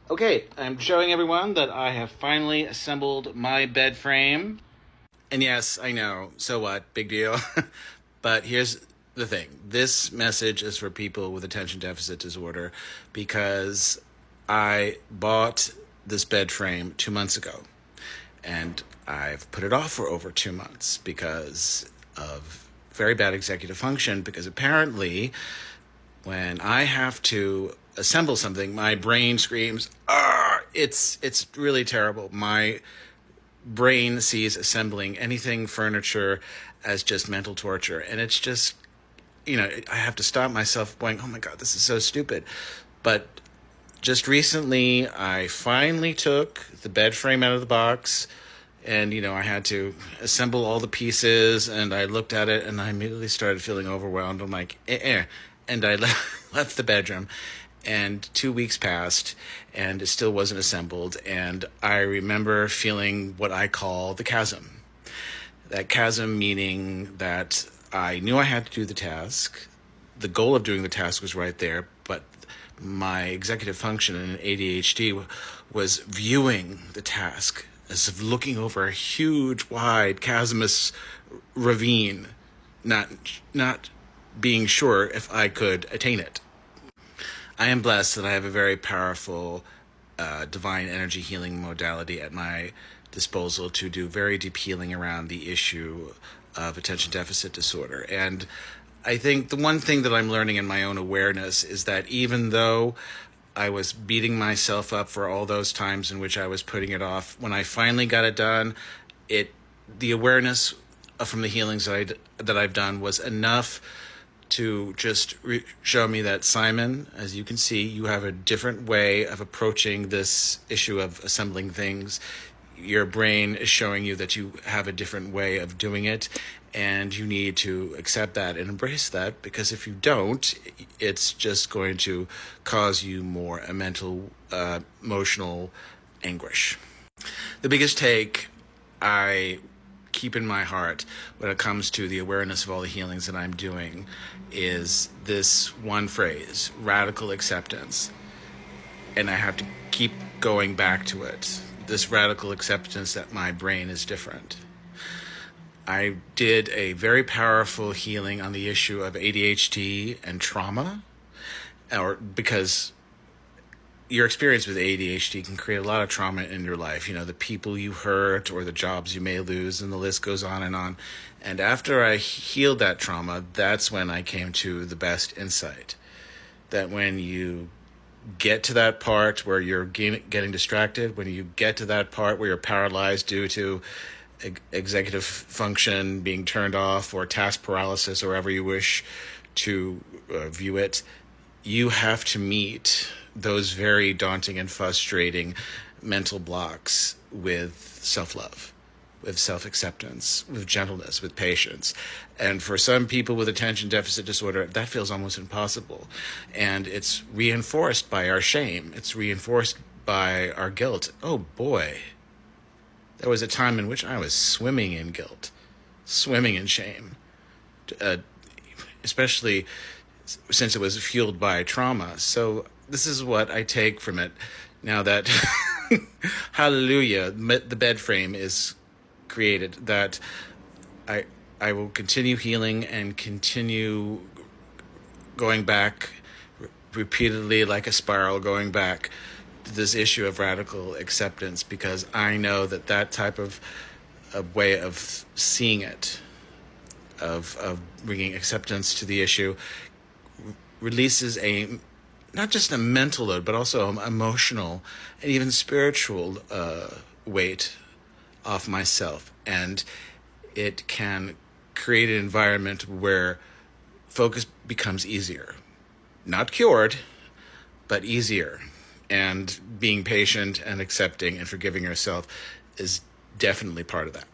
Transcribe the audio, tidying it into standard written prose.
Okay, I'm showing everyone that I have finally assembled my bed frame. And yes, I know, so what? Big deal. But here's the thing. This message is for people with attention deficit disorder because I bought this bed frame 2 months ago. And I've put it off for over 2 months because of very bad executive function, because apparently when I have to assemble something, my brain screams, "Ah!" It's really terrible. My brain sees assembling anything furniture as just mental torture, and it's just, I have to stop myself going, "Oh my God, this is so stupid." But just recently, I finally took the bed frame out of the box, and I had to assemble all the pieces, and I looked at it and I immediately started feeling overwhelmed. I'm like, and I left the bedroom, and 2 weeks passed and it still wasn't assembled. And I remember feeling what I call the chasm. That chasm meaning that I knew I had to do the task. The goal of doing the task was right there, but my executive function in ADHD was viewing the task as if looking over a huge, wide, chasmous ravine, not being sure if I could attain it. I am blessed that I have a very powerful divine energy healing modality at my disposal to do very deep healing around the issue of attention deficit disorder. And I think the one thing that I'm learning in my own awareness is that even though I was beating myself up for all those times in which I was putting it off, when I finally got it done, the awareness from the healings that I've done was enough to just show me that, Simon, as you can see, you have a different way of approaching this issue of assembling things. Your brain is showing you that you have a different way of doing it, and you need to accept that and embrace that, because if you don't, it's just going to cause you more mental, emotional anguish. The biggest take I keep in my heart when it comes to the awareness of all the healings that I'm doing is this one phrase: radical acceptance. And I have to keep going back to it. This radical acceptance that my brain is different. I did a very powerful healing on the issue of ADHD and trauma, because your experience with ADHD can create a lot of trauma in your life. The people you hurt or the jobs you may lose, and the list goes on and on. And after I healed that trauma, that's when I came to the best insight. That when you get to that part where you're getting distracted, when you get to that part where you're paralyzed due to executive function being turned off, or task paralysis, or however you wish to view it, you have to meet those very daunting and frustrating mental blocks with self-love, with self-acceptance, with gentleness, with patience. And for some people with attention deficit disorder, that feels almost impossible. And it's reinforced by our shame. It's reinforced by our guilt. Oh boy, there was a time in which I was swimming in guilt, swimming in shame, especially since it was fueled by trauma. So this is what I take from it now that, hallelujah, the bed frame is created, that I will continue healing and continue going back repeatedly like a spiral, going back to this issue of radical acceptance, because I know that type of a way of seeing it, of bringing acceptance to the issue, releases not just a mental load, but also an emotional and even spiritual weight off myself. And it can create an environment where focus becomes easier. Not cured, but easier. And being patient and accepting and forgiving yourself is definitely part of that.